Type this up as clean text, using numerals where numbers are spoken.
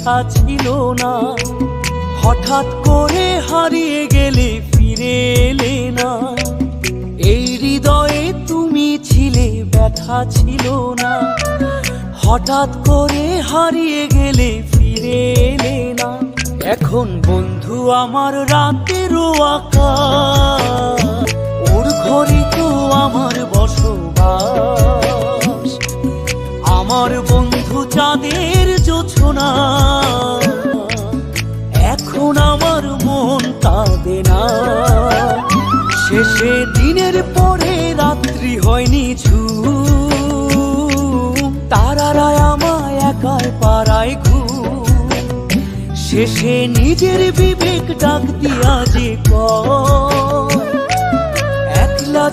ব্যথা ছিল না। হঠাৎ করে হারিয়ে গেলে ফিরে এলে না। এই হৃদয়ে তুমি ছিলে, ব্যথা ছিল না। হঠাৎ করে হারিয়ে গেলে ফিরে এলে না। এখন বন্ধু আমার রাতেরও আকাশ, ওর ঘরে তো আমার বসবাস। আমার বন্ধু চাঁদের জোছনা, এখন আমার মন কাঁদে না। শেষে দিনের পরে রাত্রি হয়নি ঝুম, তারারা আমায় একাই পাড়ায় ঘুম। শেষে নিজের বিবেক ডাক দিয়া যে একলা